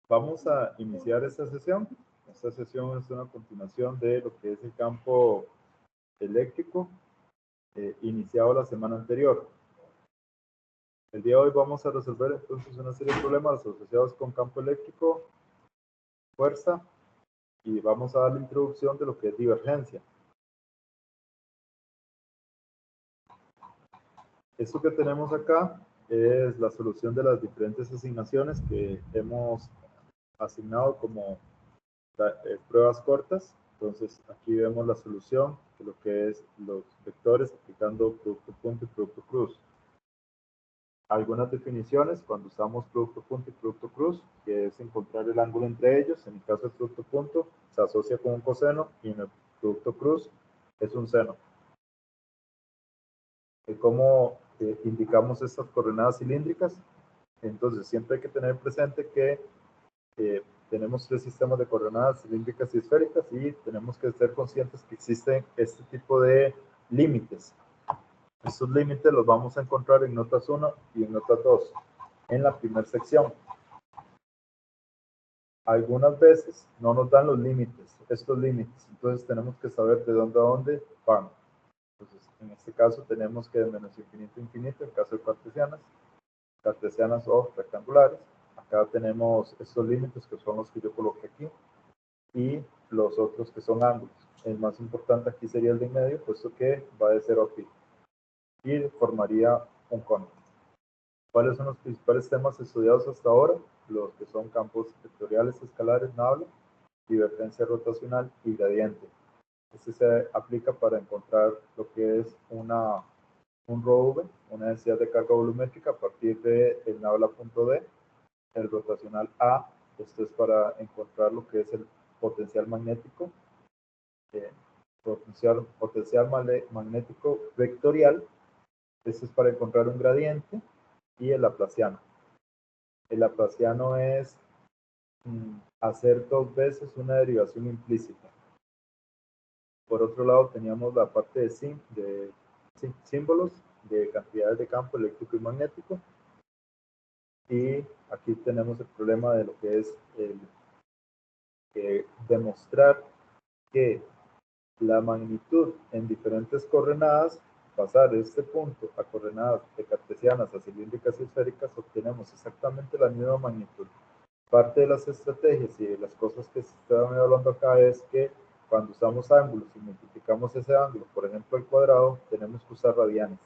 Vamos a iniciar esta sesión. Esta sesión es una continuación de lo que es el campo eléctrico iniciado la semana anterior. El día de hoy vamos a resolver entonces una serie de problemas asociados con campo eléctrico, fuerza, y vamos a dar la introducción de lo que es divergencia. Esto que tenemos acá es la solución de las diferentes asignaciones que hemos asignado como pruebas cortas. Entonces aquí vemos la solución de lo que es los vectores aplicando producto punto y producto cruz. Algunas definiciones cuando usamos producto punto y producto cruz, que es encontrar el ángulo entre ellos. En el caso del producto punto se asocia con un coseno y en el producto cruz es un seno. ¿Cómo indicamos estas coordenadas cilíndricas? Entonces siempre hay que tener presente que tenemos tres sistemas de coordenadas cilíndricas y esféricas y tenemos que ser conscientes que existen este tipo de límites. Estos límites los vamos a encontrar en notas 1 y en notas 2 en la primera sección. Algunas veces no nos dan los límites, estos límites, entonces tenemos que saber de dónde a dónde van. Entonces, en este caso tenemos que de menos infinito a infinito, en caso de cartesianas o rectangulares. Acá tenemos estos límites que son los que yo coloqué aquí y los otros que son ángulos. El más importante aquí sería el de en medio, puesto que va de 0 a pi y formaría un cono. ¿Cuáles son los principales temas estudiados hasta ahora? Los que son campos vectoriales escalares, nabla, divergencia rotacional y gradiente. Este se aplica para encontrar lo que es un ρv, una densidad de carga volumétrica a partir del nabla punto D, el rotacional A. Esto es para encontrar lo que es el potencial magnético, potencial magnético vectorial. Este es para encontrar un gradiente, y el laplaciano. El laplaciano es hacer dos veces una derivación implícita. Por otro lado, teníamos la parte de símbolos de cantidades de campo eléctrico y magnético. Y aquí tenemos el problema de lo que es demostrar que la magnitud en diferentes coordenadas, pasar de este punto a coordenadas de cartesianas a cilíndricas y esféricas, obtenemos exactamente la misma magnitud. Parte de las estrategias y de las cosas que se están hablando acá es que cuando usamos ángulos y multiplicamos ese ángulo, por ejemplo el cuadrado, tenemos que usar radianes.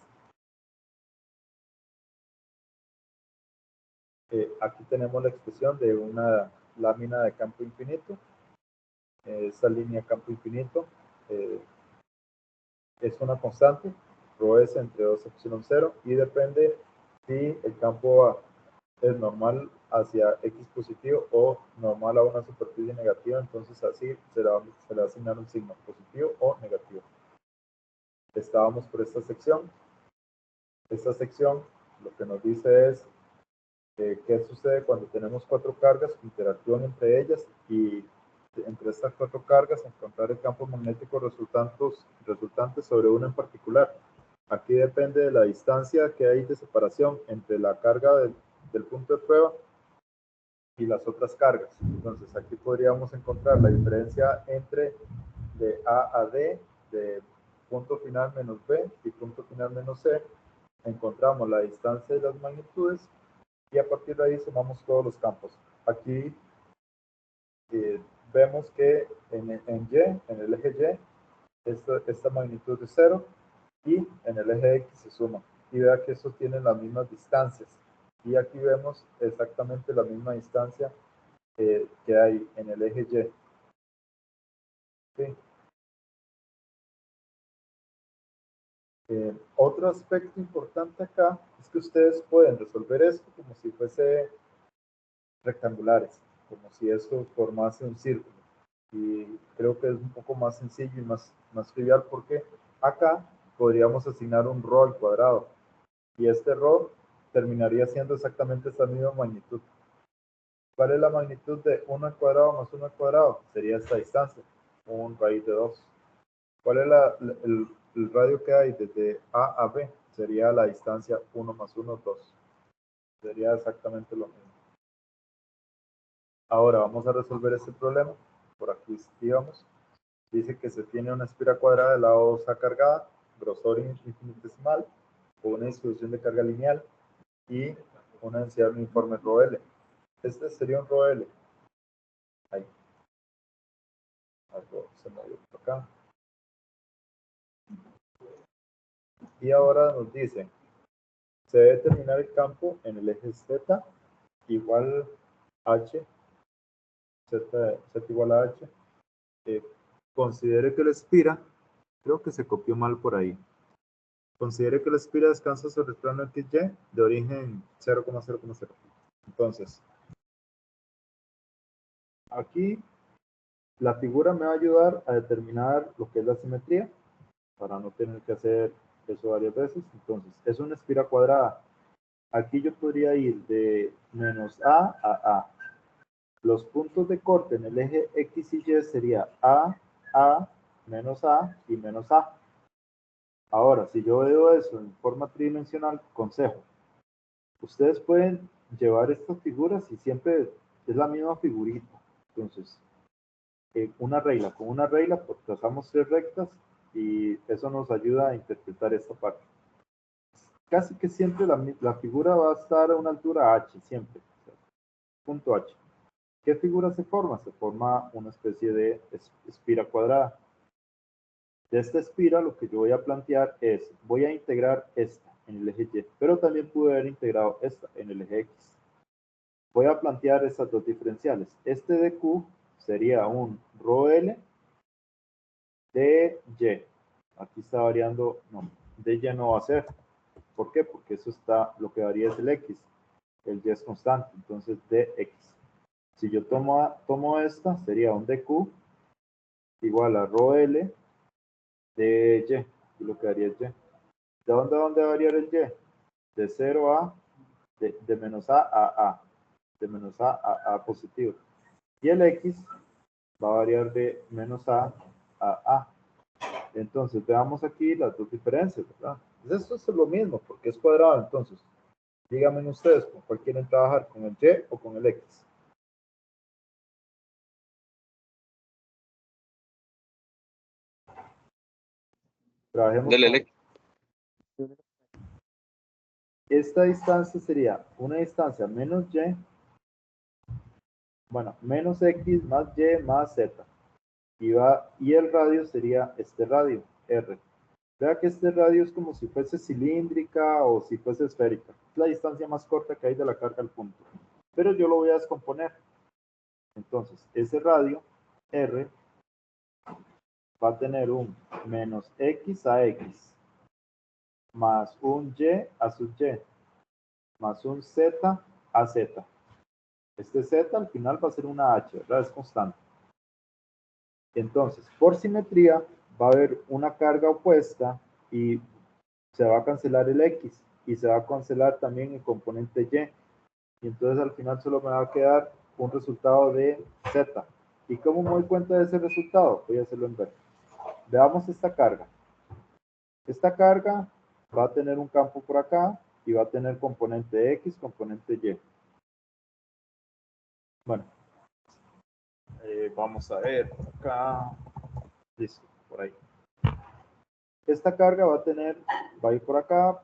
Aquí tenemos la expresión de una lámina de campo infinito. Esta línea de campo infinito es una constante, ρ es entre 2 epsilon 0, y depende si el campo es normal hacia X positivo o normal a una superficie negativa, entonces así se le va a asignar un signo positivo o negativo. Estábamos por esta sección. Esta sección lo que nos dice es qué sucede cuando tenemos cuatro cargas que interactúan entre ellas y entre estas cuatro cargas encontrar el campo magnético resultante sobre una en particular. Aquí depende de la distancia que hay de separación entre la carga del punto de prueba y las otras cargas. Entonces aquí podríamos encontrar la diferencia entre de A a D, de punto final menos B y punto final menos C. Encontramos la distancia de las magnitudes y a partir de ahí sumamos todos los campos. Aquí vemos que en Y, en el eje Y, esta magnitud es 0 y en el eje X se suma. Y vea que estos tienen las mismas distancias. Y aquí vemos exactamente la misma distancia que hay en el eje Y. ¿Sí? Otro aspecto importante acá es que ustedes pueden resolver esto como si fuese rectangulares, como si esto formase un círculo. Y creo que es un poco más sencillo y más trivial porque acá podríamos asignar un ρ al cuadrado y este ρ terminaría siendo exactamente esta misma magnitud. ¿Cuál es la magnitud de 1 al cuadrado más 1 al cuadrado? Sería esta distancia, 1 raíz de 2. ¿Cuál es el radio que hay desde A a B? Sería la distancia 1 más 1, 2. Sería exactamente lo mismo. Ahora vamos a resolver este problema. Por aquí, digamos, dice que se tiene una espira cuadrada de la OSA cargada, grosor infinitesimal, o una distribución de carga lineal y una densidad uniforme ρL. Este sería un ρL. Ahí. Algo se movió por acá. Y ahora nos dice, se debe determinar el campo en el eje Z igual H, Z igual a H. Considere que la espira, creo que se copió mal por ahí. Considere que la espira descansa sobre el plano XY de origen 0,0,0. Entonces, aquí la figura me va a ayudar a determinar lo que es la simetría, para no tener que hacer eso varias veces. Entonces, es una espira cuadrada. Aquí yo podría ir de menos A a A. Los puntos de corte en el eje X y Y sería A, menos A y menos A. Ahora, si yo veo eso en forma tridimensional, consejo. Ustedes pueden llevar estas figuras y siempre es la misma figurita. Entonces, una regla con una regla, pues trazamos 3 rectas y eso nos ayuda a interpretar esta parte. Casi que siempre la figura va a estar a una altura h, siempre. Punto h. ¿Qué figura se forma? Se forma una especie de espira cuadrada. De esta espira lo que yo voy a plantear es, voy a integrar esta en el eje Y, pero también pude haber integrado esta en el eje X. Voy a plantear estas dos diferenciales. Este de Q sería un ρL de Y. Aquí está variando, no, de Y no va a ser. ¿Por qué? Porque eso está, lo que varía es el X. El Y es constante, entonces dx. Si yo tomo esta, sería un dq igual a ρL de Y. Y lo que daría es Y. ¿De dónde va a variar el Y? De 0 a, de menos A. De menos A positivo. Y el X va a variar de menos A a A. Entonces, veamos aquí las dos diferencias, ¿verdad? Pues esto es lo mismo, porque es cuadrado. Entonces, díganme ustedes, ¿con cuál quieren trabajar? ¿Con el Y o con el X? Trabajemos con X. esta distancia sería una distancia menos Y, bueno, menos X más Y más Z. Y el radio sería este radio, R. Vea que este radio es como si fuese cilíndrica o si fuese esférica. Es la distancia más corta que hay de la carga al punto. Pero yo lo voy a descomponer. Entonces, ese radio, R, va a tener un menos X a X, más un Y a sub Y, más un Z a Z. Este Z al final va a ser una H, ¿verdad? Es constante. Entonces, por simetría, va a haber una carga opuesta y se va a cancelar el X y se va a cancelar también el componente Y. Y entonces al final solo me va a quedar un resultado de Z. ¿Y cómo me doy cuenta de ese resultado? Voy a hacerlo en verde. Veamos esta carga. Esta carga va a tener un campo por acá y va a tener componente X, componente Y. Bueno, vamos a ver por acá. Listo, por ahí. Esta carga va a ir por acá,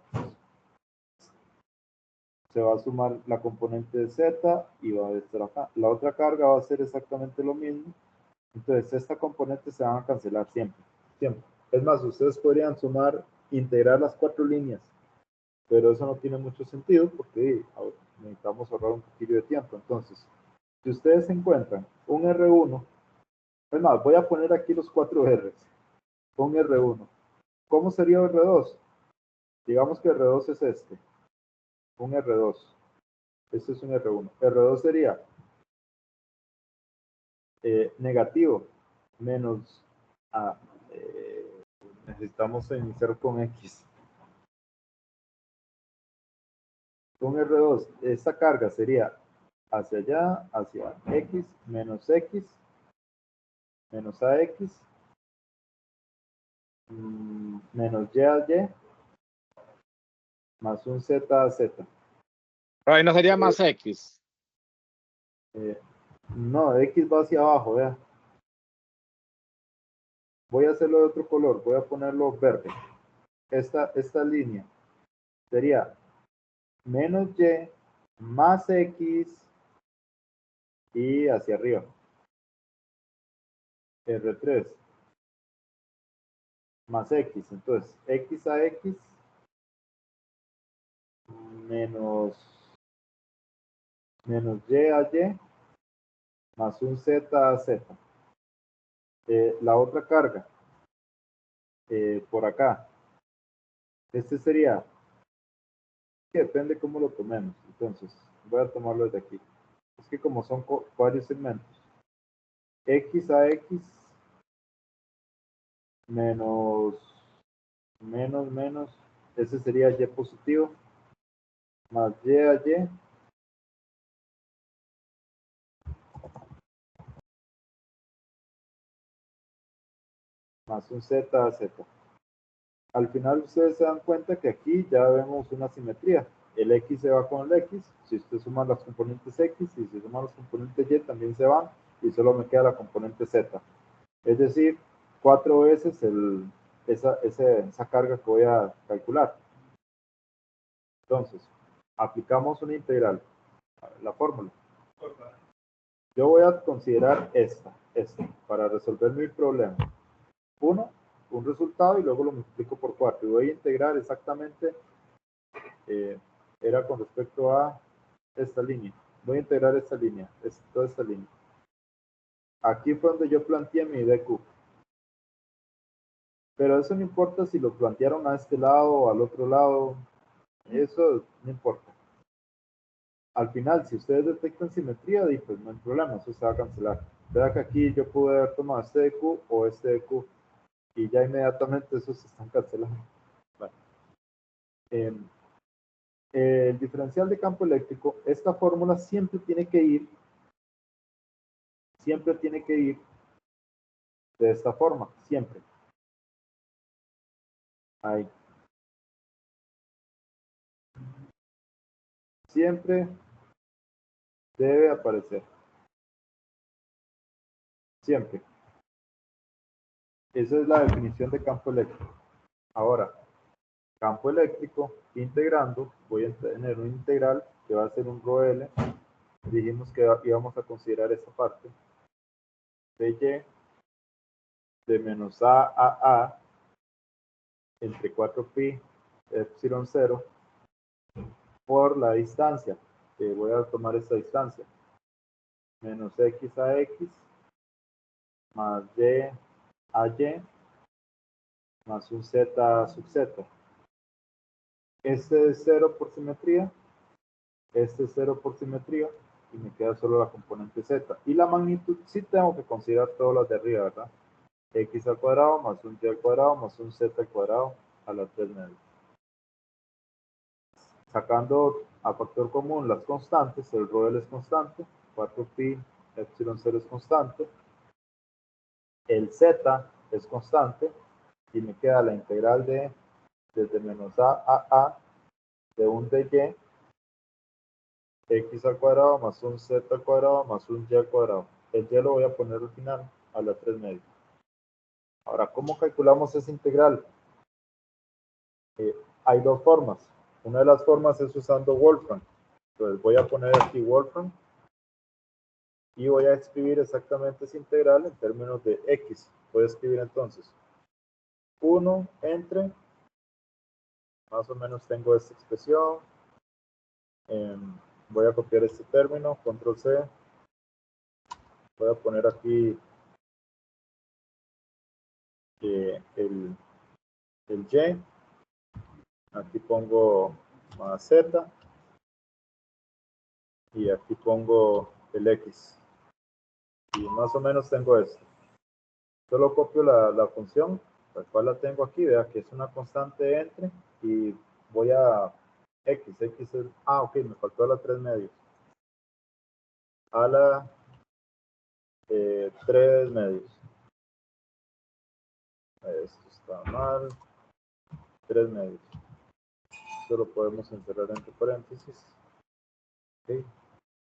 se va a sumar la componente de Z y va a estar acá. La otra carga va a ser exactamente lo mismo. Entonces, esta componente se van a cancelar siempre. Siempre. Es más, ustedes podrían sumar, integrar las 4 líneas, pero eso no tiene mucho sentido porque necesitamos ahorrar un poquillo de tiempo. Entonces, si ustedes encuentran un R1, es más, voy a poner aquí los 4 R's. Un R1. ¿Cómo sería R2? Digamos que R2 es este. Un R2. Este es un R1. R2 sería negativo menos A. Necesitamos iniciar con X. Un R2, esta carga sería hacia allá, hacia X, menos AX, menos Y a Y, más un Z a Z. Pero ahí no sería más X. No, X va hacia abajo, vea. Voy a hacerlo de otro color, voy a ponerlo verde. Esta línea sería menos Y más X y hacia arriba. R3 más X. Entonces, X a X menos Y a Y más un Z a Z. La otra carga por acá. Este sería, que depende cómo lo tomemos. Entonces, voy a tomarlo desde aquí. Es que como son varios segmentos, X a X menos, menos, ese sería Y positivo, más Y a Y, más un Z a Z. Al final ustedes se dan cuenta que aquí ya vemos una simetría. El X se va con el X, si usted suma las componentes X y si suma los componentes Y también se van y solo me queda la componente Z. Es decir, 4 veces esa carga que voy a calcular. Entonces, aplicamos una integral, la fórmula. Yo voy a considerar esta, para resolver mi problema. Un resultado y luego lo multiplico por 4. Y voy a integrar exactamente, era con respecto a esta línea. Voy a integrar esta línea, toda esta línea. Aquí fue donde yo planteé mi dq. Pero eso no importa si lo plantearon a este lado o al otro lado. Eso no importa. Al final, si ustedes detectan simetría, pues no hay problema, eso se va a cancelar. Vea que aquí yo pude haber tomado este de Q o este de Q y ya inmediatamente esos se están cancelando. Bueno. El diferencial de campo eléctrico, esta fórmula siempre tiene que ir de esta forma, siempre. Ahí. Siempre debe aparecer. Siempre. Esa es la definición de campo eléctrico. Ahora, campo eléctrico, integrando, voy a tener un integral que va a ser un ρL. Dijimos que íbamos a considerar esta parte de Y de menos a entre 4pi epsilon 0 por la distancia, que voy a tomar esta distancia, menos X a X más Y a Y más un Z sub Z. Este es 0 por simetría, este es 0 por simetría, y me queda solo la componente Z. Y la magnitud sí tengo que considerar todas las de arriba, ¿verdad? X al cuadrado más un Y al cuadrado más un Z al cuadrado a la 3 medios. Sacando a factor común las constantes, el ρL es constante, 4pi epsilon 0 es constante, el Z es constante, y me queda la integral de desde menos a de un dy x al cuadrado más un z al cuadrado más un y al cuadrado. El y lo voy a poner al final a la 3 medios. Ahora, ¿cómo calculamos esa integral? Hay dos formas. Una de las formas es usando Wolfram. Entonces voy a poner aquí Wolfram y voy a escribir exactamente esa integral en términos de x. Voy a escribir entonces 1 entre, más o menos tengo esta expresión, voy a copiar este término, control C, voy a poner aquí el Y, aquí pongo más Z y aquí pongo el X. Y más o menos tengo esto. Solo copio la función, la cual la tengo aquí, vea que es una constante entre, y voy a X es, ok, me faltó a la 3 medios. A la 3 medios. Esto está mal. 3 medios. Esto lo podemos encerrar entre paréntesis. Ok,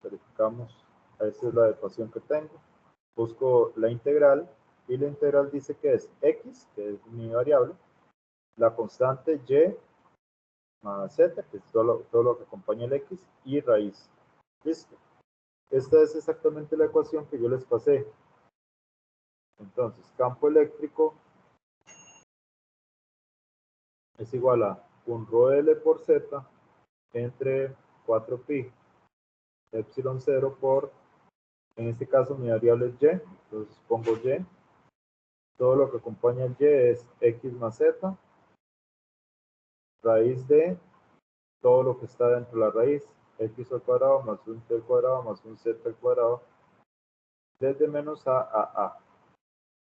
verificamos. esa es la ecuación que tengo. Busco la integral y la integral dice que es x, que es mi variable, la constante y más z, que es todo lo que acompaña el x, y raíz. Listo. Esta es exactamente la ecuación que yo les pasé. Entonces, campo eléctrico es igual a un rho L por z entre 4pi epsilon 0 por, en este caso mi variable es y, entonces pongo y. Todo lo que acompaña el y es x más z, raíz de todo lo que está dentro de la raíz, x al cuadrado más un t al cuadrado más un z al cuadrado, desde menos a.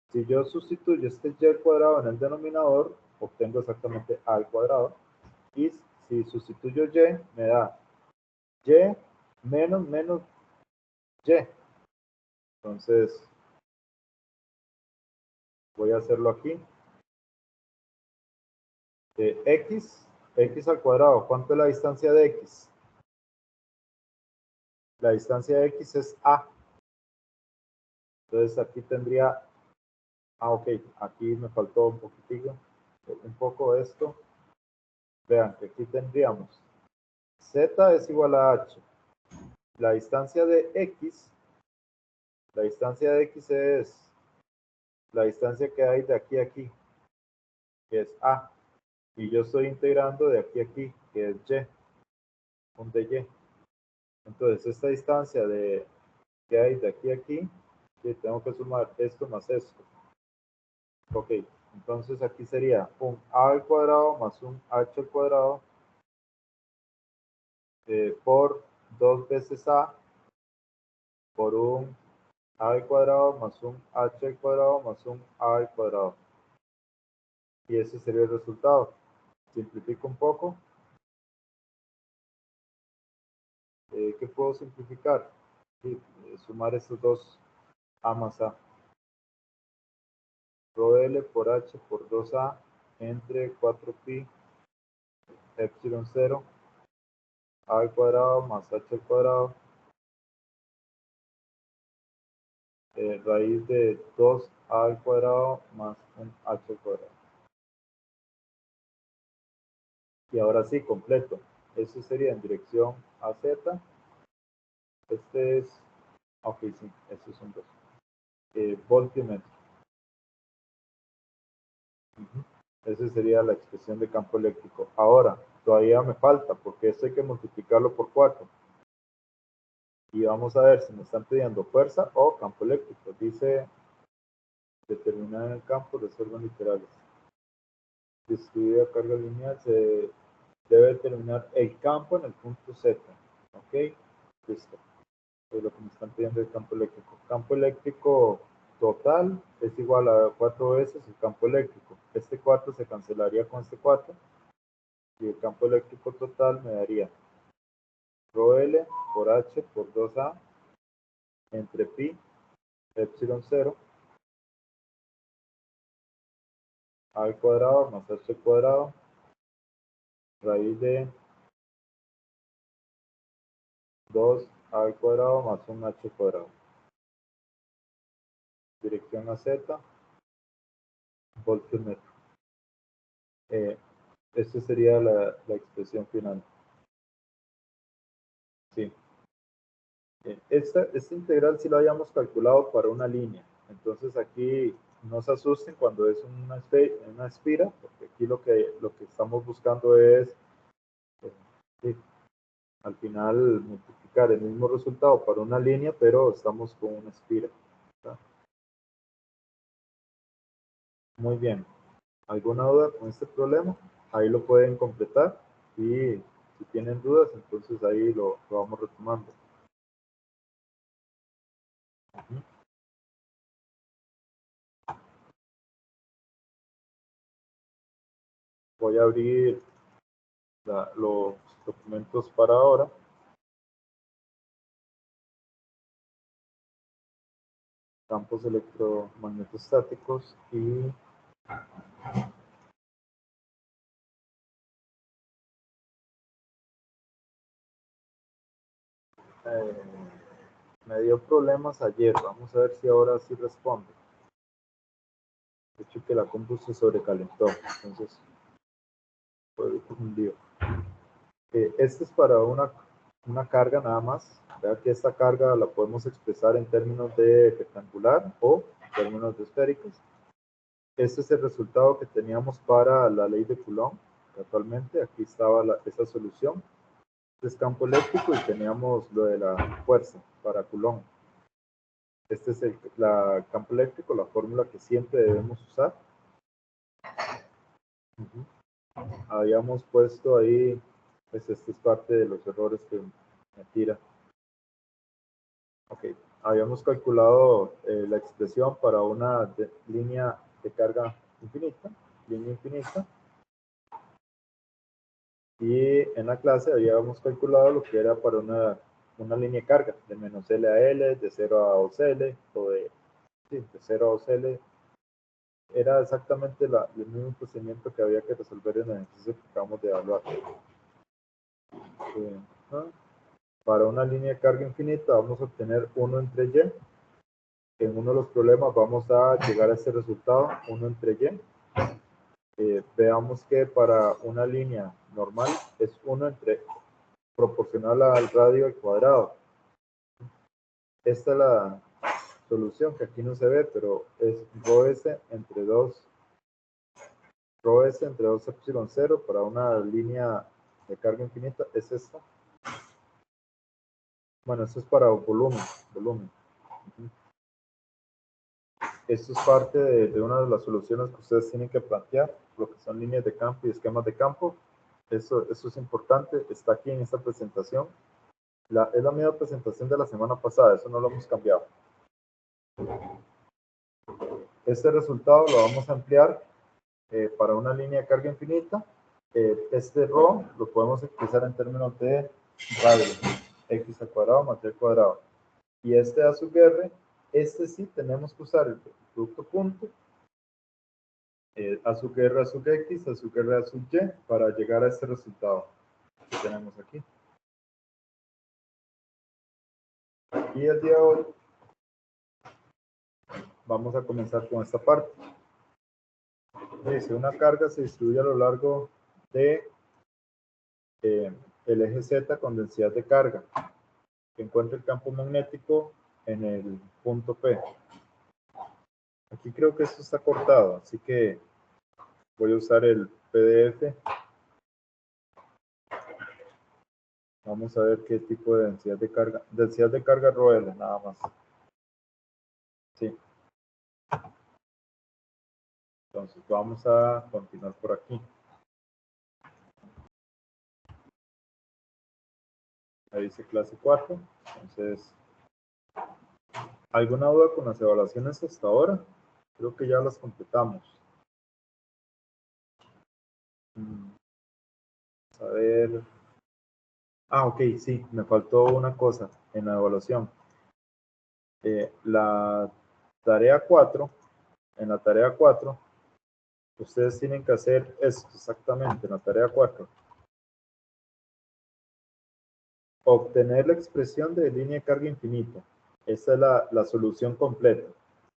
Si yo sustituyo este y al cuadrado en el denominador, obtengo exactamente a al cuadrado. Y si sustituyo y, me da y menos y. Entonces, voy a hacerlo aquí. X al cuadrado, ¿cuánto es la distancia de x? La distancia de x es a. Entonces aquí tendría, ok, aquí me faltó un poquitito, un poco esto. Vean que aquí tendríamos z es igual a h. La distancia de x es la distancia que hay de aquí a aquí, que es a. Y yo estoy integrando de aquí a aquí, que es y, un de y. Entonces esta distancia que hay de aquí a aquí, que tengo que sumar esto más esto. Ok, entonces aquí sería un a al cuadrado más un h al cuadrado por 2 veces a por un a al cuadrado más un h al cuadrado más un a al cuadrado. Y ese sería el resultado. Simplifico un poco. ¿Qué puedo simplificar? Sí, sumar estos dos a más a. Rho L por h por 2a entre 4pi epsilon 0 a al cuadrado más h al cuadrado raíz de 2a al cuadrado más un h al cuadrado. Y ahora sí, completo. Eso sería en dirección a z. Este es, ok, sí, estos son dos. Voltímetro. Esa sería la expresión de campo eléctrico. Ahora, todavía me falta, porque esto hay que multiplicarlo por 4. Y vamos a ver si me están pidiendo fuerza o campo eléctrico. Dice, determinar el campo, resuelvan literales. Distribuida carga lineal, se debe determinar el campo en el punto Z. ¿Ok? Listo. Es lo que me están pidiendo el campo eléctrico. Campo eléctrico total es igual a 4 veces el campo eléctrico. Este 4 se cancelaría con este 4. Y el campo eléctrico total me daría rho L por H por 2A entre pi epsilon 0 a al cuadrado más h al cuadrado raíz de 2 a al cuadrado más un h al cuadrado. Dirección a z, voltímetro. Esta sería la expresión final. Sí. Esta integral sí la habíamos calculado para una línea. Entonces aquí no se asusten cuando es una espira, porque aquí lo que estamos buscando es sí, al final multiplicar el mismo resultado para una línea, pero estamos con una espira. ¿Está? Muy bien. ¿Alguna duda con este problema? Ahí lo pueden completar y si tienen dudas, entonces ahí lo vamos retomando. Voy a abrir los documentos para ahora. Campos electromagnetostáticos y Me dio problemas ayer. Vamos a ver si ahora sí responde. De hecho que la compu se sobrecalentó. Entonces, fue un lío. Este es para una carga nada más. Vea que esta carga la podemos expresar en términos de rectangular o en términos de esféricos. Este es el resultado que teníamos para la ley de Coulomb. Actualmente aquí estaba esa solución. Este es campo eléctrico y teníamos lo de la fuerza para Coulomb. Este es el campo eléctrico, la fórmula que siempre debemos usar. Habíamos puesto ahí, pues este es parte de los errores que me tira. Ok, habíamos calculado la expresión para una línea de carga infinita, línea infinita. Y en la clase habíamos calculado lo que era para una línea de carga, de menos L a L, de 0 a 2L, o de 0 a 2L. Era exactamente el mismo procedimiento que había que resolver en el ejercicio que acabamos de evaluar. Para una línea de carga infinita vamos a obtener 1 entre Y. En uno de los problemas vamos a llegar a este resultado, 1 entre Y. Veamos que para una línea normal es 1 entre proporcional al radio al cuadrado. Esta es la solución que aquí no se ve, pero es rho s entre 2 epsilon 0 para una línea de carga infinita. Es esta. Bueno, esto es para volumen. Esto es parte de una de las soluciones que ustedes tienen que plantear, lo que son líneas de campo y esquemas de campo. Eso es importante, está aquí en esta presentación. Es la misma presentación de la semana pasada, eso no lo hemos cambiado. Este resultado lo vamos a ampliar para una línea de carga infinita. Este ρ lo podemos expresar en términos de radio, x al cuadrado más y al cuadrado. Y este a sub r, este sí tenemos que usar el producto punto, a sub r a sub x, a sub r a sub y, para llegar a este resultado que tenemos aquí. Y el día de hoy vamos a comenzar con esta parte. Dice, una carga se distribuye a lo largo de el eje Z con densidad de carga, que encuentra el campo magnético en el punto P. Aquí creo que esto está cortado, así que voy a usar el PDF. Vamos a ver qué tipo de densidad de carga. Densidad de carga ρL, nada más. Sí. Entonces vamos a continuar por aquí. Ahí dice clase 4. Entonces, ¿alguna duda con las evaluaciones hasta ahora? Creo que ya las completamos. A ver. Ah, ok, sí, me faltó una cosa en la evaluación. La tarea 4, en la tarea 4, ustedes tienen que hacer esto exactamente, en la tarea 4. Obtener la expresión de línea de carga infinita. Esa es la solución completa.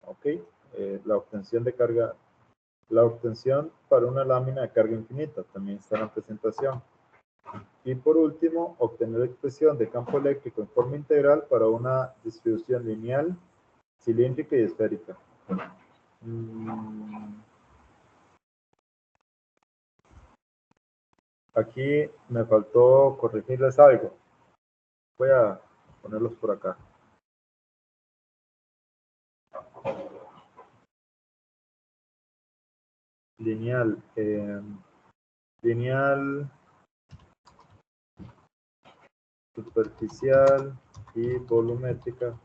¿Ok? La obtención de carga, la obtención para una lámina de carga infinita, también está en la presentación. Y por último, obtener la expresión de campo eléctrico en forma integral para una distribución lineal, cilíndrica y esférica. Aquí me faltó corregirles algo. Voy a ponerlos por acá. Lineal. Lineal, superficial y volumétrica.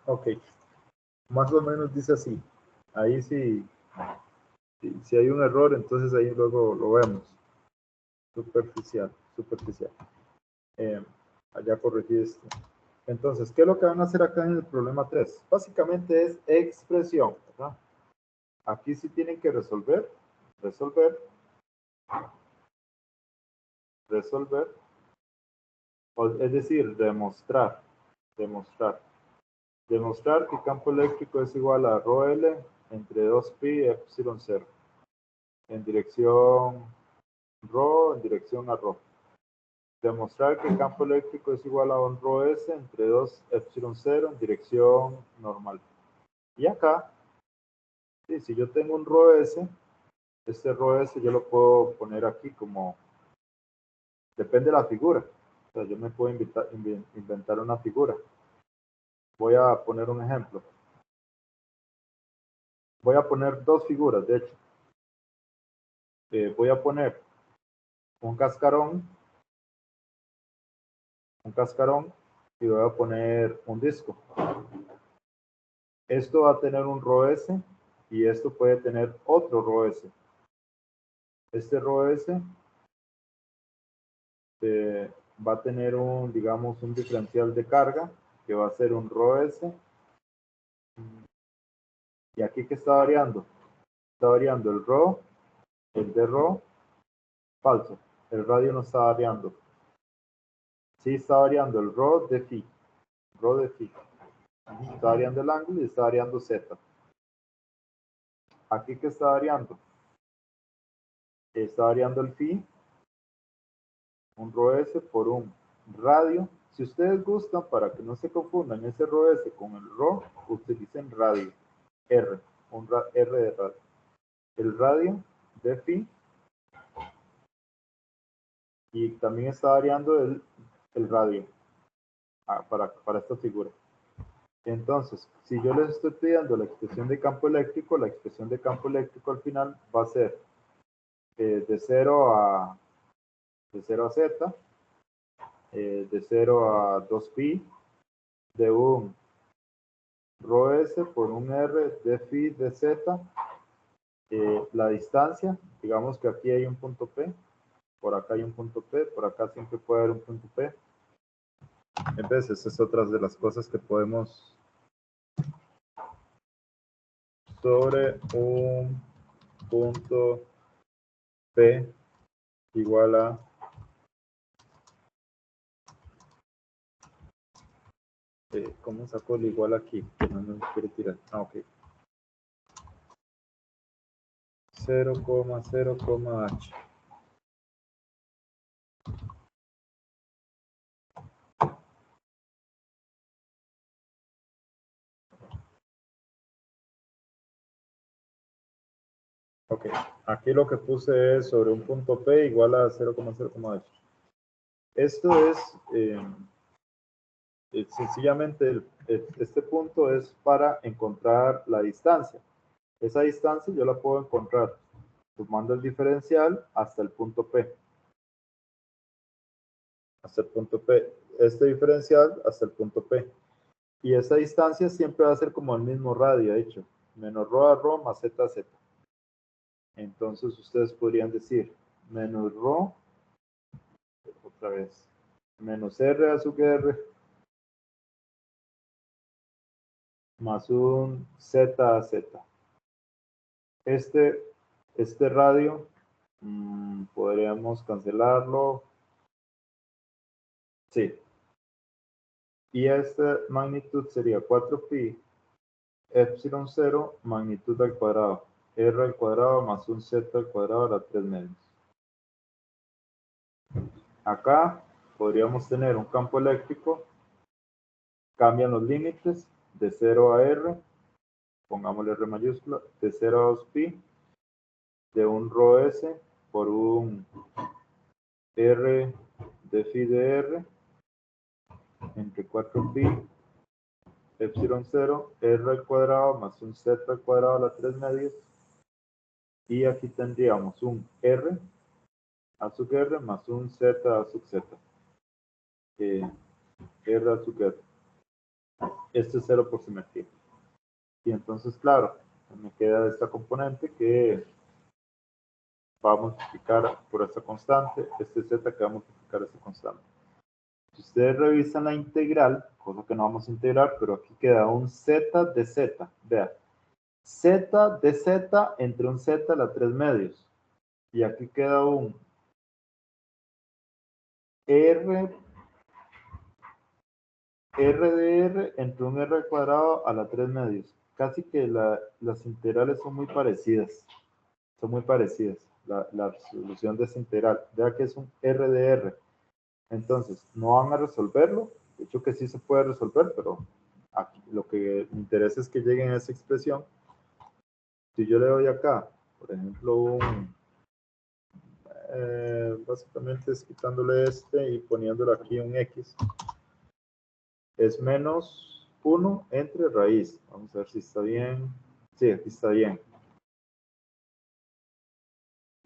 Ok, más o menos dice así. Ahí sí, si hay un error, entonces ahí luego lo vemos. Superficial. Allá corregí esto. Entonces, ¿qué es lo que van a hacer acá en el problema 3? Básicamente es expresión, ¿verdad? Aquí sí tienen que resolver, es decir, demostrar que campo eléctrico es igual a ρ L entre 2pi epsilon 0 en dirección ρ, en dirección a ρ. Demostrar que el campo eléctrico es igual a un ρ S entre 2 epsilon 0 en dirección normal. Y acá, sí, si yo tengo un ρ S, este ρ S yo lo puedo poner aquí como, depende de la figura. O sea, yo me puedo inventar una figura. Voy a poner un ejemplo. Voy a poner dos figuras, de hecho. Voy a poner un cascarón y voy a poner un disco. Esto va a tener un ρ S y esto puede tener otro ρ S. Este ρ S va a tener un, digamos, un diferencial de carga que va a ser un ρ S. Y aquí, ¿qué está variando? Está variando el ρ, el de ρ, falso. El radio no está variando. Sí está variando el ρ de phi. Está variando el ángulo y está variando z. Aquí, ¿qué está variando? Está variando el phi, un ρ S por un radio. Si ustedes gustan, para que no se confundan ese ρ S con el ρ, utilicen radio, R, R de radio. El radio de phi, y también está variando el radio para esta figura. Entonces, si yo les estoy pidiendo la expresión de campo eléctrico, la expresión de campo eléctrico al final va a ser de 0 a z, de 0 a 2pi, de un ρ S por un R de phi de z, la distancia, digamos que aquí hay un punto P, por acá hay un punto P, por acá siempre puede haber un punto P. Entonces, esa es otra de las cosas que podemos sobre un punto P igual a ¿cómo saco el igual aquí? Que no me quiere tirar. Ah, ok. 0,0,h. Ok, aquí lo que puse es sobre un punto P igual a 0,0,h. Esto es sencillamente este punto es para encontrar la distancia. Esa distancia yo la puedo encontrar sumando el diferencial hasta el punto P. Hasta el punto P. Este diferencial hasta el punto P. Y esa distancia siempre va a ser como el mismo radio, de hecho. Menos ρ a ρ más z a z. Entonces ustedes podrían decir menos ρ, otra vez, menos r a sub r más un z a z. Este radio podríamos cancelarlo. Sí. Y esta magnitud sería 4pi epsilon 0 magnitud al cuadrado. R al cuadrado más un z al cuadrado a la 3 medios. Acá podríamos tener un campo eléctrico. Cambian los límites de 0 a r. Pongámosle R mayúscula. De 0 a 2pi. De un ρ S por un R de phi de R entre 4pi epsilon 0 r al cuadrado más un z al cuadrado a la 3 medios. Y aquí tendríamos un r a sub r más un z a sub z. R a sub r. Este es 0 por simetría. Y entonces, claro, me queda esta componente que va a multiplicar por esta constante, este z que va a multiplicar esta constante. Si ustedes revisan la integral, cosa que no vamos a integrar, pero aquí queda un z de z. Vea, z de z entre un z a la 3 medios. Y aquí queda un r de r entre un r al cuadrado a la 3 medios. Casi que las integrales son muy parecidas. Son muy parecidas. La resolución de esa integral. Vea que es un r de r. Entonces, no van a resolverlo. De hecho que sí se puede resolver, pero aquí lo que me interesa es que lleguen a esa expresión. Si yo le doy acá, por ejemplo, básicamente es quitándole este y poniéndole aquí un x, es menos 1 entre raíz. Vamos a ver si está bien. Sí, aquí está bien.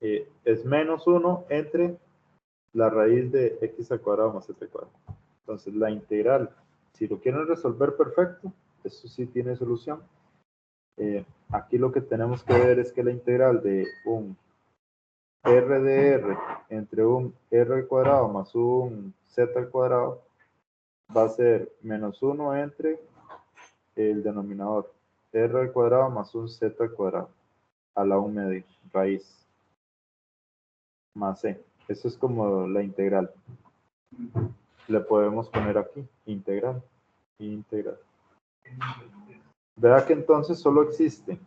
Es menos 1 entre la raíz de x al cuadrado más z al cuadrado. Entonces, la integral, si lo quieren resolver perfecto, eso sí tiene solución. Aquí lo que tenemos que ver es que la integral de un r de r entre un r al cuadrado más un z al cuadrado va a ser menos 1 entre el denominador r al cuadrado más un z al cuadrado a la 1 medio, raíz, más c. Eso es como la integral. Le podemos poner aquí, integral. Vea que entonces solo existen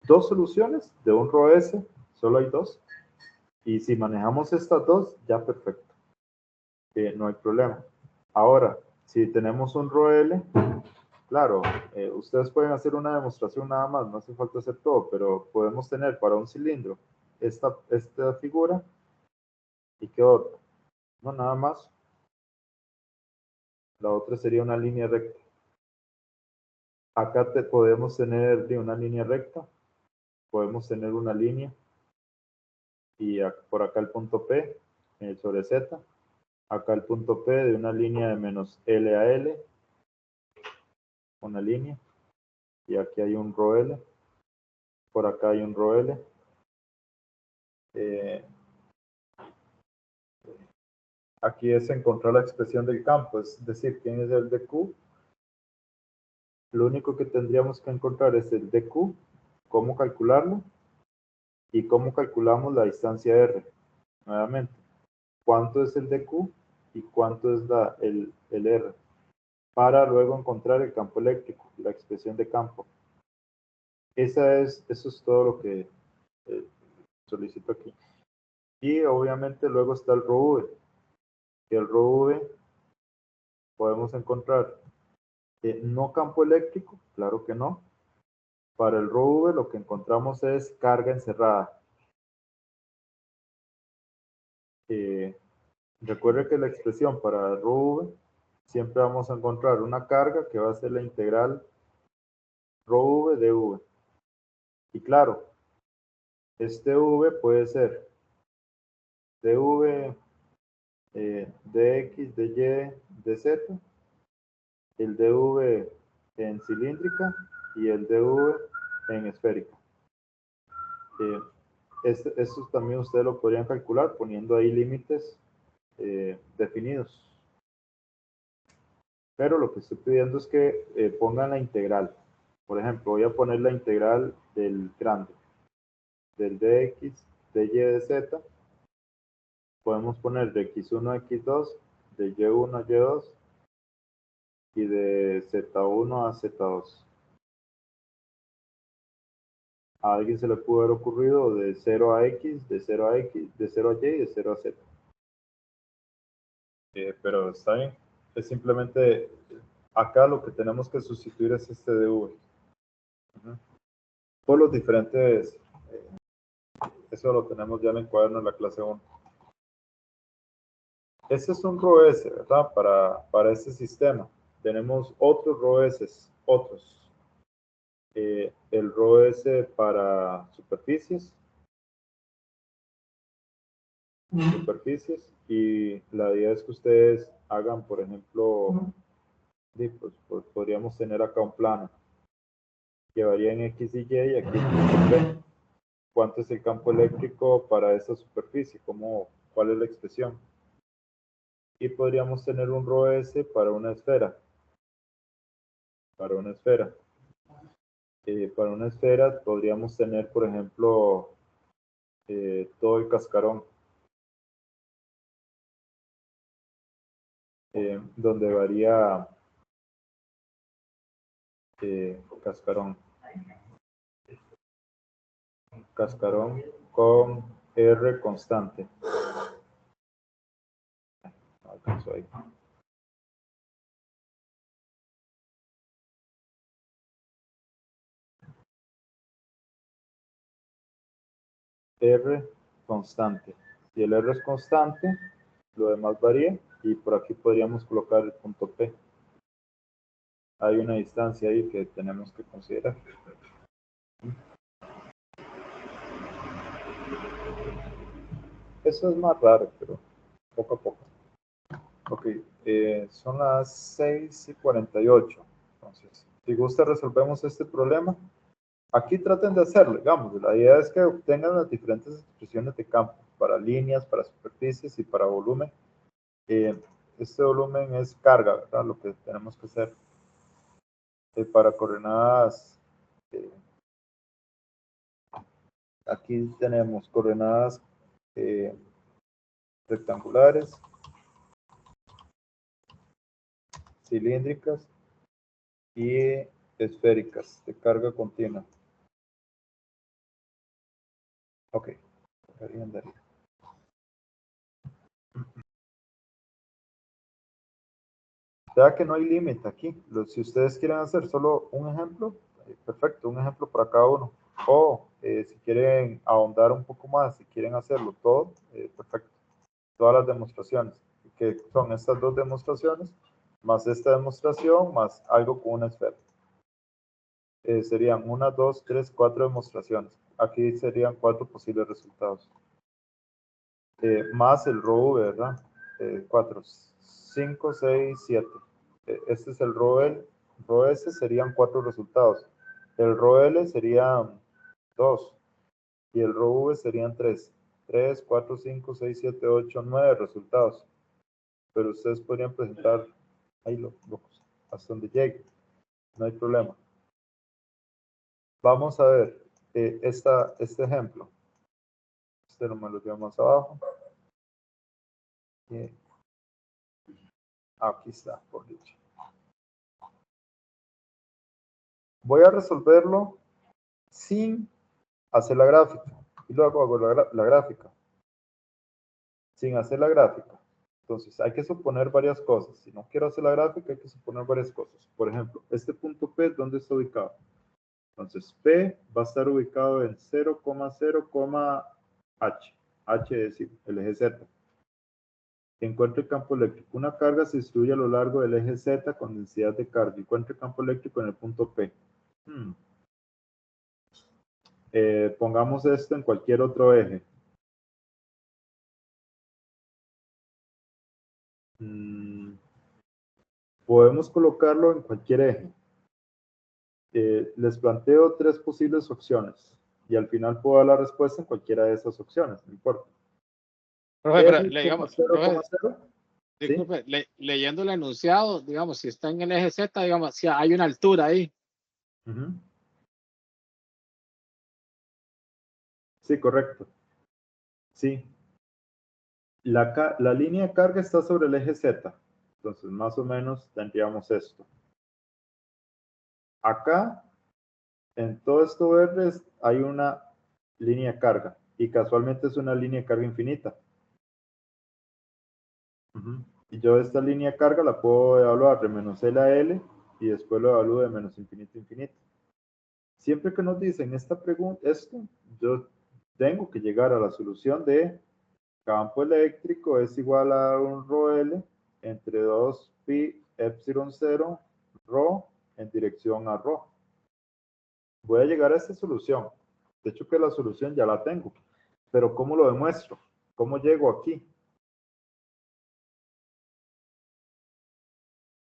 dos soluciones de un rho S, solo hay dos. Y si manejamos estas dos, ya perfecto. No hay problema. Ahora, si tenemos un rho L, claro, ustedes pueden hacer una demostración nada más, no hace falta hacer todo, pero podemos tener para un cilindro esta figura y qué otra. No, nada más. La otra sería una línea recta. Acá podemos tener una línea recta, podemos tener una línea y por acá el punto P sobre Z. Acá el punto P de una línea de menos L a L, una línea, y aquí hay un rho L, por acá hay un rho L. Aquí es encontrar la expresión del campo, es decir, quién es el dq. Lo único que tendríamos que encontrar es el dq, cómo calcularlo, y cómo calculamos la distancia r. Nuevamente, cuánto es el dq y cuánto es el r, para luego encontrar el campo eléctrico, la expresión de campo. Eso es todo lo que solicito aquí. Y obviamente luego está el rho v, que el rho v podemos encontrar no campo eléctrico, claro que no. Para el rho v lo que encontramos es carga encerrada. Recuerde que la expresión para el rho v siempre vamos a encontrar una carga que va a ser la integral rho v dv. Y claro, este v puede ser dv dx, dy, dz, el dv en cilíndrica y el dv en esférica. Eso también ustedes lo podrían calcular poniendo ahí límites definidos. Pero lo que estoy pidiendo es que pongan la integral. Por ejemplo, voy a poner la integral del grande, del dx, dy, dz. Podemos poner de x1 a x2, de y1 a y2 y de z1 a z2. A alguien se le pudo haber ocurrido de 0 a x, de 0 a x, de 0 a y y de 0 a z. Pero está bien. Es simplemente, acá lo que tenemos que sustituir es este dv. Por los diferentes, eso lo tenemos ya en el cuaderno de la clase 1. Este es un rho S, ¿verdad? Para este sistema. Tenemos otros rho S, otros. El rho S para superficies, y la idea es que ustedes hagan, por ejemplo, pues podríamos tener acá un plano que varía en X y Y, aquí en P. ¿Cuánto es el campo eléctrico para esa superficie? ¿Cuál es la expresión? Y podríamos tener un rho S para una esfera. Para una esfera. Para una esfera podríamos tener, por ejemplo, todo el cascarón. Donde varía cascarón con R constante. Alcanzo ahí. R constante. Si el R es constante, lo demás varía, y por aquí podríamos colocar el punto P. Hay una distancia ahí que tenemos que considerar. Eso es más raro, pero poco a poco. Ok, son las 6:48. Entonces, si gusta, resolvemos este problema. Aquí traten de hacerlo, digamos. La idea es que obtengan las diferentes expresiones de campo para líneas, para superficies y para volumen. Este volumen es carga, ¿verdad? Lo que tenemos que hacer. Para coordenadas, aquí tenemos coordenadas rectangulares, cilíndricas y esféricas de carga continua. Ok, vea que no hay límite aquí. Si ustedes quieren hacer solo un ejemplo, perfecto, un ejemplo para cada uno. O si quieren ahondar un poco más, si quieren hacerlo todo, perfecto. Todas las demostraciones, que son estas dos demostraciones, más esta demostración, más algo con una esfera. Serían 1, 2, 3, 4 demostraciones. Aquí serían 4 posibles resultados. Más el rho V, ¿verdad? 4, 5, 6, 7. Este es el rho L. Rho S serían 4 resultados. El rho L serían 2. Y el rho V serían 3. 3, 4, 5, 6, 7, 8, 9 resultados. Pero ustedes podrían presentar ahí locos, hasta donde llegue. No hay problema. Vamos a ver este ejemplo. Este no me lo llevo más abajo. Aquí está, por dicho. Voy a resolverlo sin hacer la gráfica. Y luego hago la gráfica. Sin hacer la gráfica. Entonces, hay que suponer varias cosas. Si no quiero hacer la gráfica, hay que suponer varias cosas. Por ejemplo, este punto P, ¿dónde está ubicado? Entonces, P va a estar ubicado en 0,0, H. H es el eje Z. Encuentre el campo eléctrico. Una carga se distribuye a lo largo del eje Z con densidad de carga. Encuentre el campo eléctrico en el punto P. Pongamos esto en cualquier otro eje. Podemos colocarlo en cualquier eje. Les planteo 3 posibles opciones y al final puedo dar la respuesta en cualquiera de esas opciones, no importa. Profe, pero digamos, 0,0. disculpe, ¿sí? Leyendo el enunciado, digamos, si está en el eje Z, digamos, si hay una altura ahí. Sí, correcto. Sí. La línea de carga está sobre el eje Z. Entonces, más o menos tendríamos esto. Acá, en todo esto verde, hay una línea de carga. Y casualmente es una línea de carga infinita. Y yo esta línea de carga la puedo evaluar de menos L a L y después lo evalúo de menos infinito a infinito. Siempre que nos dicen esta pregunta, yo tengo que llegar a la solución de campo eléctrico es igual a un rho L entre 2 pi epsilon 0 rho en dirección a rho. Voy a llegar a esta solución. De hecho que la solución ya la tengo. Pero ¿cómo lo demuestro? ¿Cómo llego aquí?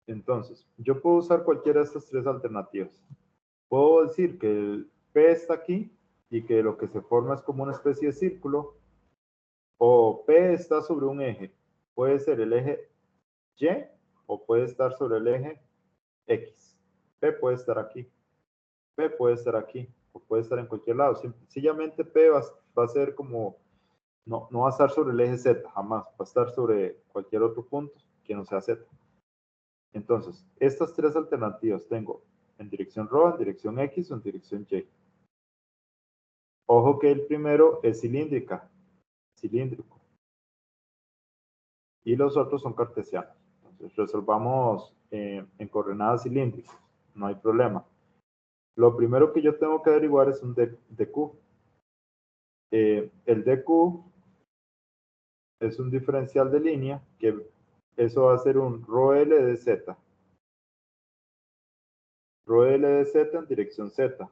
Entonces, yo puedo usar cualquiera de estas 3 alternativas. Puedo decir que el P está aquí y que lo que se forma es como una especie de círculo, o P está sobre un eje. Puede ser el eje Y o puede estar sobre el eje X. P puede estar aquí. P puede estar aquí. O puede estar en cualquier lado. Sencillamente P va a ser como, no va a estar sobre el eje Z, jamás. Va a estar sobre cualquier otro punto que no sea Z. Entonces, estas tres alternativas tengo en dirección ρ, en dirección X o en dirección Y. Ojo que el primero es cilíndrico. Y los otros son cartesianos. Entonces, resolvamos en coordenadas cilíndricas. No hay problema. Lo primero que yo tengo que averiguar es un dq. El dq es un diferencial de línea que eso va a ser un ρl de z. ρl de z en dirección z.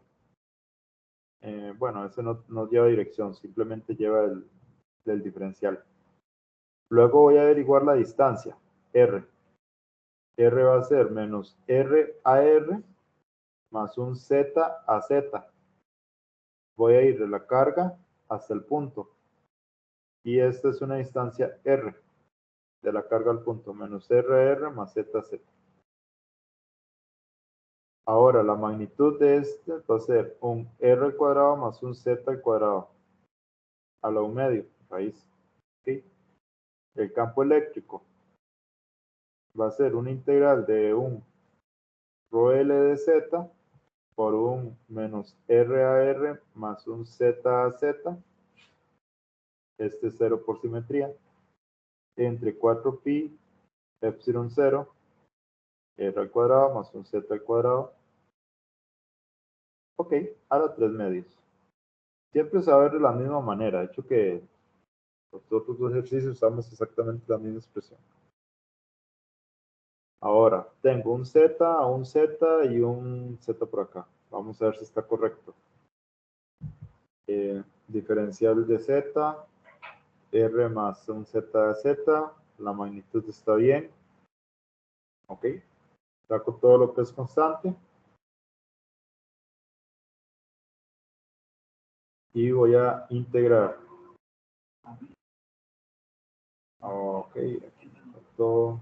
Bueno, ese no lleva dirección, simplemente lleva el diferencial. Luego voy a averiguar la distancia, r. R va a ser menos r a r más un z a z. Voy a ir de la carga hasta el punto. Y esta es una distancia r, de la carga al punto, menos r a r más z a z. Ahora, la magnitud de este va a ser un r al cuadrado más un z al cuadrado, a la 1/2, raíz. ¿Sí? El campo eléctrico va a ser una integral de un ρl de z por un menos r a r más un z a z. Este es 0 por simetría. Entre 4pi epsilon 0, r al cuadrado más un z al cuadrado. Ok, ahora 3/2. Siempre se va a ver de la misma manera. De hecho que los otros dos ejercicios usamos exactamente la misma expresión. Ahora, tengo un z, un z y un z por acá. Vamos a ver si está correcto. Diferencial de z, r más un z a z. La magnitud está bien. Ok. Saco todo lo que es constante. Y voy a integrar. Ok, aquí todo.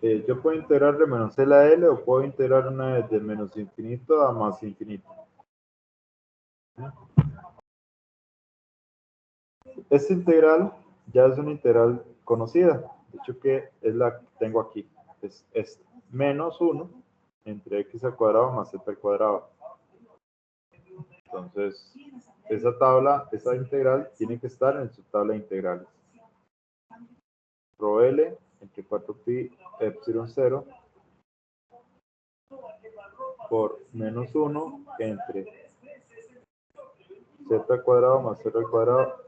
Yo puedo integrar de menos L a L o puedo integrar una vez de menos infinito a más infinito. Esta integral ya es una integral conocida. De hecho que es la que tengo aquí. Es menos 1 entre x al cuadrado más z al cuadrado. Entonces, esa integral tiene que estar en su tabla de integrales. ρl entre 4pi epsilon 0 por menos 1 entre z al cuadrado más z al cuadrado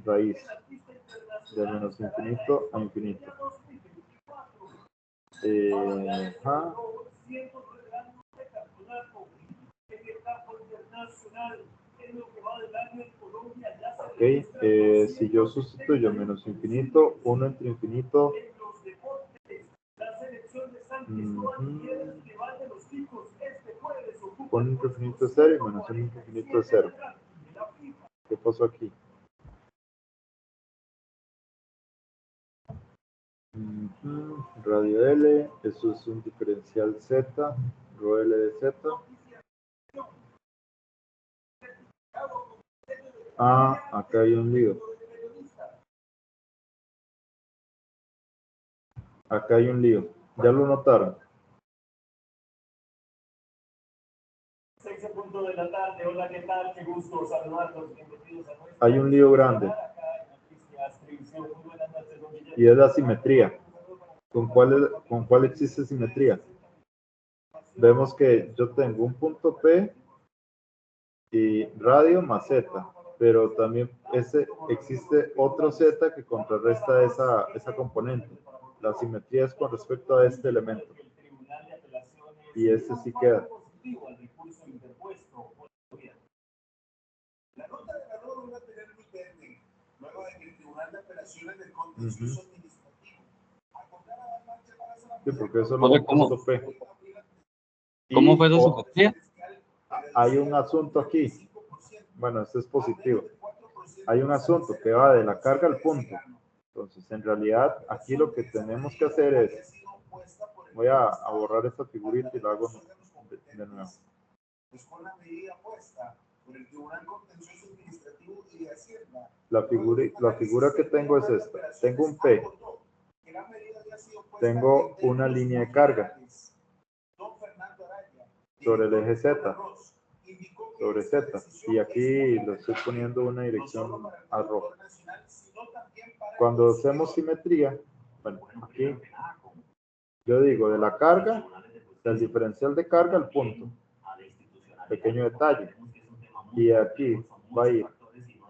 raíz de menos infinito a infinito. Ok, si yo sustituyo menos infinito, 1 entre infinito. 1 entre infinito es 0 y menos 1 entre infinito es 0. ¿Qué pasó aquí? Radio L, eso es un diferencial Z, ρ L de Z. Ah, acá hay un lío. Acá hay un lío. ¿Ya lo notaron? 6:00 de la tarde. Hola, ¿qué tal? Qué gusto saludarlos. Bienvenidos a nuestra... Hay un lío grande. Y es la simetría. ¿Con cuál existe simetría? Vemos que yo tengo un punto P y radio más Z, pero también existe otro Z que contrarresta esa componente. La simetría es con respecto a este elemento. Y este sí queda. La nota de valor va a tener luz verde, luego de que el Tribunal de Apelaciones del Contencioso Administrativo acordara dar marcha para... Sí, porque eso lo punto P. ¿Cómo fue su sopía? hay un asunto aquí. Bueno, esto es positivo. Hay un asunto que va de la carga al punto. Entonces, en realidad, aquí lo que tenemos que hacer es, voy a borrar esta figurita y lo hago de nuevo. La figura que tengo es esta. Tengo un P. Tengo una línea de carga sobre el eje Z. Sobre Z. Y aquí lo estoy poniendo una dirección a rojo. Cuando hacemos simetría, bueno, aquí yo digo de la carga, del diferencial de carga al punto. Pequeño detalle. Y aquí va a ir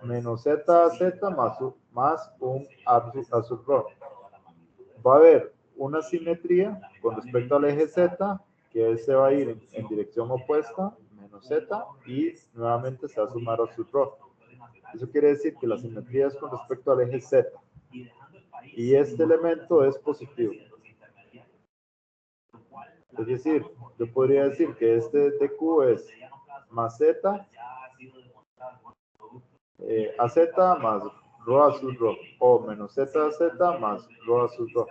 menos Z a Z más un A sub rho. Va a haber una simetría con respecto al eje Z, que se va a ir en dirección opuesta, menos Z, y nuevamente se va a sumar a sub rho. Eso quiere decir que la simetría es con respecto al eje Z. Y este elemento es positivo. Es decir, yo podría decir que este dq es más Z, AZ más rho a sub rho, o menos Z a Z más rho a sub rho.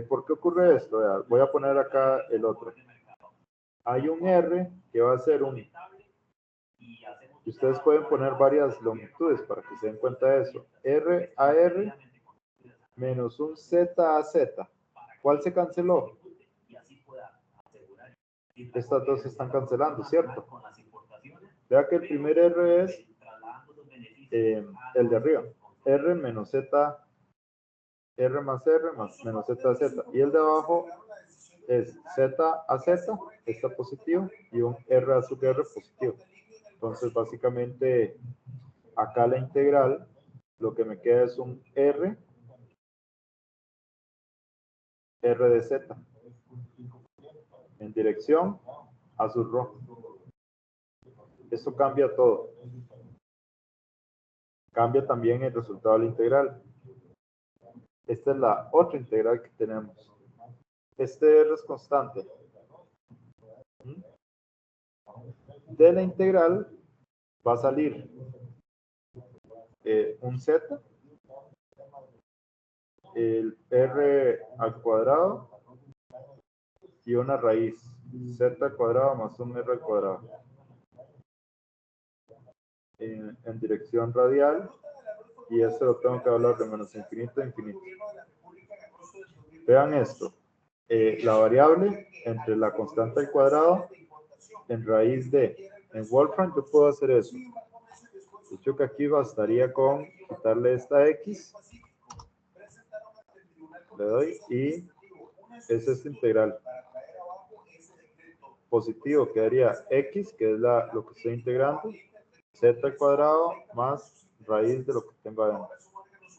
¿Por qué ocurre esto? Vea, voy a poner acá el otro. Hay un R que va a ser un... Y ustedes pueden poner varias longitudes para que se den cuenta de eso. R a R menos un Z a Z. ¿Cuál se canceló? Estas dos se están cancelando, ¿cierto? Vea que el primer R es el de arriba. R menos Z, R más menos Z a Z. Y el de abajo es Z a Z, está positivo, y un R a sub R positivo. Entonces, básicamente, acá la integral, lo que me queda es un R de Z en dirección a sub rho. Esto cambia todo. Cambia también el resultado de la integral. Esta es la otra integral que tenemos. Este R es constante. De la integral va a salir un Z, el R al cuadrado y una raíz. Z al cuadrado más un R al cuadrado. En dirección radial, y esto lo tengo que hablar de menos infinito a infinito. Vean esto. La variable entre la constante al cuadrado en raíz de. En Wolfram yo puedo hacer eso. De hecho que aquí bastaría con quitarle esta X. Le doy y esa es integral. Positivo quedaría X, que es lo que estoy integrando, Z al cuadrado más raíz de lo que tengo adentro.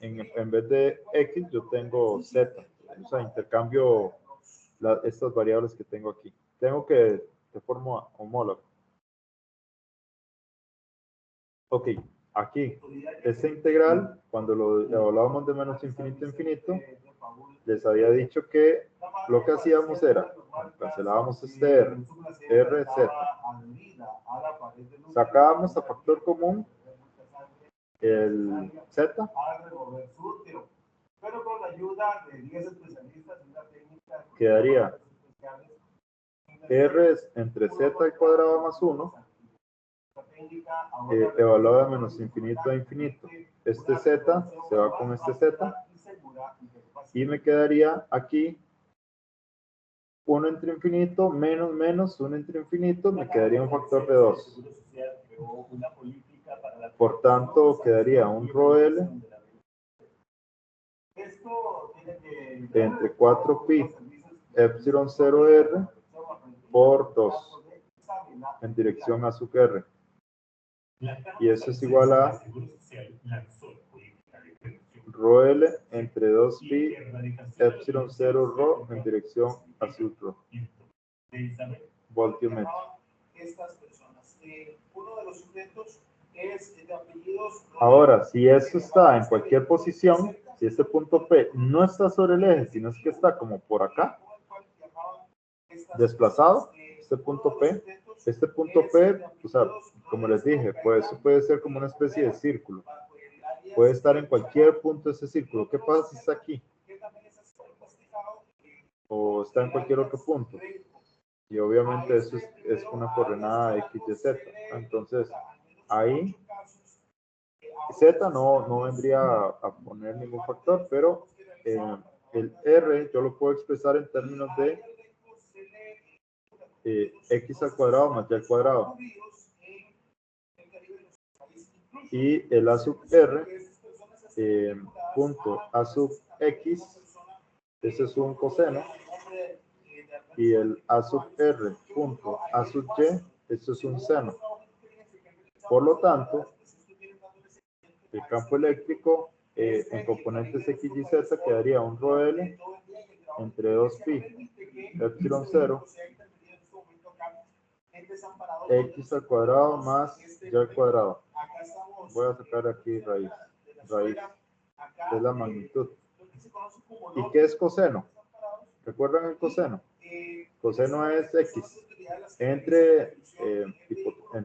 En vez de X yo tengo Z. O sea, intercambio estas variables que tengo aquí. Tengo que de forma homóloga. Ok, aquí, esta integral, cuando lo evaluábamos de menos infinito a infinito, les había dicho que lo que hacíamos era, cancelábamos este R, RZ, sacábamos a factor común el Z, quedaría R entre Z al cuadrado más 1, evaluado de menos infinito a infinito. Este Z se va con este Z y me quedaría aquí 1 entre infinito menos menos 1 entre infinito, me quedaría un factor de 2. Por tanto, quedaría un rho L entre 4pi epsilon 0R por 2 en dirección a sub R. Y eso es igual a rho L entre 2pi epsilon 0 rho en dirección a sub rho. Voltiometro. Ahora, si esto está en cualquier posición, si este punto P no está sobre el eje, sino es que está como por acá, desplazado, este punto P este punto P, o sea, como les dije, pues eso puede ser como una especie de círculo. Puede estar en cualquier punto de ese círculo. ¿Qué pasa si está aquí? O está en cualquier otro punto. Y obviamente eso es una coordenada X, Y, Z. Entonces, ahí Z no vendría a poner ningún factor, pero el R yo lo puedo expresar en términos de X al cuadrado más Y al cuadrado. Y el A sub R punto A sub X, ese es un coseno. Y el A sub R punto A sub Y, eso es un seno. Por lo tanto, el campo eléctrico en componentes X y Z quedaría un rho L entre 2pi epsilon 0 X al cuadrado más Y al cuadrado. Voy a sacar aquí raíz, que es la magnitud. ¿Y qué es coseno? ¿Recuerdan el coseno? Coseno es X entre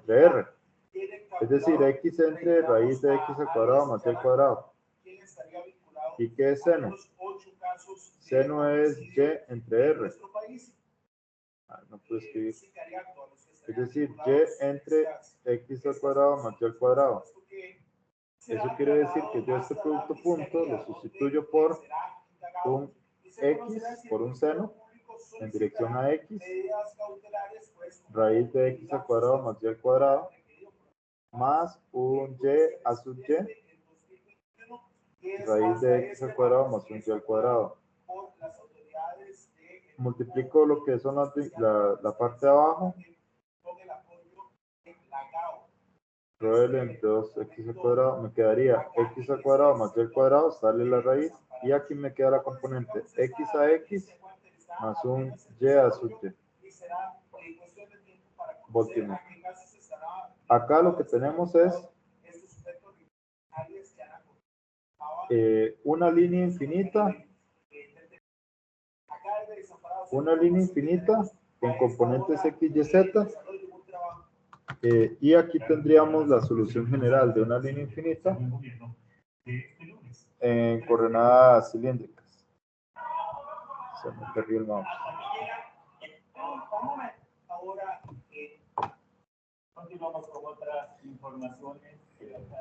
R. Es decir, X entre raíz de X al cuadrado más Y al cuadrado. ¿Y qué es seno? Seno es Y entre R. No puedo escribir. Es decir, Y entre X al cuadrado más Y al cuadrado. Eso quiere decir que yo este producto punto lo sustituyo por un X, por un seno, en dirección a X, raíz de X al cuadrado más Y al cuadrado, más un Y a sub Y, raíz de X al cuadrado más un Y al cuadrado. Multiplico lo que son la parte de abajo, rho L entre 2x al cuadrado, me quedaría X al cuadrado más Y al cuadrado, sale la raíz, y aquí me queda la componente X a X más un Y a sub Y. Voltimo. Acá lo que tenemos es una línea infinita en componentes X, Y, Z, y aquí tendríamos la solución general de una línea infinita en coordenadas cilíndricas. Se me perdió el mouse. Continuamos con otras informaciones.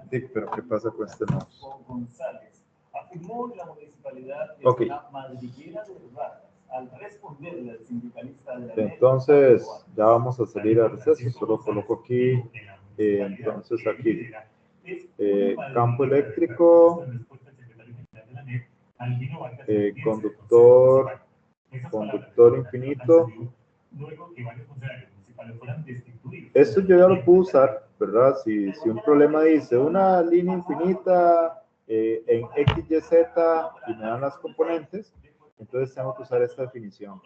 Sí, pero ¿qué pasa con este mouse? González afirmó la municipalidad de Okay. la madriguera de Ratas al responderle al sindicalista de la Entonces, ya vamos a salir a receso. Solo coloco aquí, entonces aquí, campo eléctrico, conductor infinito. Esto yo ya lo puedo usar, ¿verdad? Si un problema dice una línea infinita en X, Y, Z y me dan las componentes, entonces tengo que usar esta definición.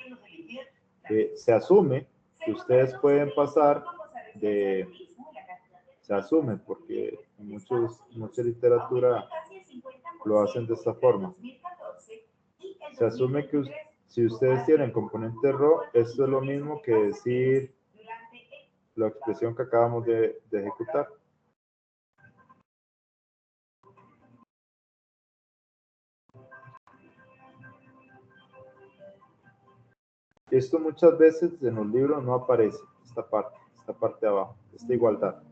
Se asume que ustedes pueden pasar de... Se asume porque en mucha literatura lo hacen de esta forma. Se asume que si ustedes tienen componente ρ, esto es lo mismo que decir la expresión que acabamos de ejecutar. Esto muchas veces en los libros no aparece, esta parte de abajo, esta igualdad.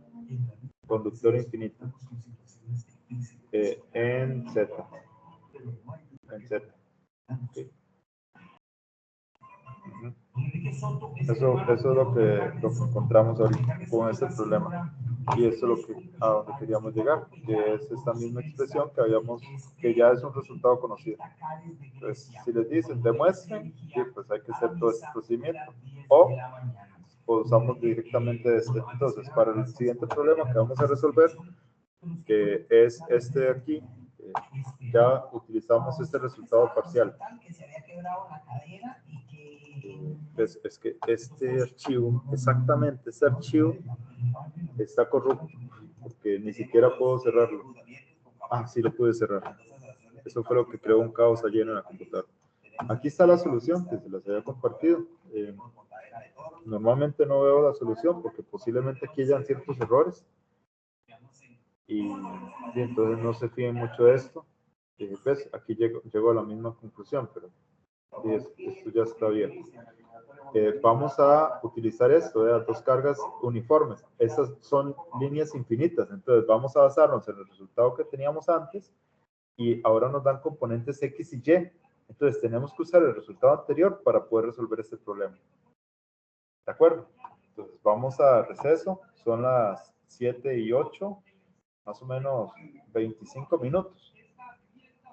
Conductor infinito. En Z. Okay. Eso es lo que encontramos ahorita con este problema. Y eso es a donde queríamos llegar, que es esta misma expresión que ya es un resultado conocido. Entonces, si les dicen demuestren, sí, pues hay que hacer todo este procedimiento. O usamos directamente este. Entonces, para el siguiente problema que vamos a resolver, que es este de aquí, ya utilizamos este resultado parcial. Es que este archivo, exactamente, este archivo está corrupto, porque ni siquiera puedo cerrarlo. Ah, sí lo pude cerrar. Eso fue lo que creó un caos allí en la computadora. Aquí está la solución que se las había compartido. normalmente no veo la solución porque posiblemente aquí hayan ciertos errores y entonces no se fíen mucho de esto. ¿Ves? Aquí llego a la misma conclusión, pero esto ya está bien. Vamos a utilizar esto, dos cargas uniformes. Estas son líneas infinitas, entonces vamos a basarnos en el resultado que teníamos antes y ahora nos dan componentes X y Y. Entonces tenemos que usar el resultado anterior para poder resolver este problema. ¿De acuerdo? Entonces vamos a receso, son las 7:08, más o menos 25 minutos.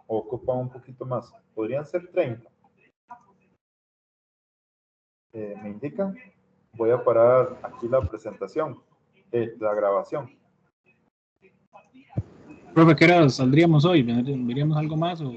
O ocupan un poquito más, podrían ser 30. Me indican, voy a parar aquí la presentación, la grabación. Profe, ¿qué hora saldríamos hoy? ¿Veríamos algo más o...?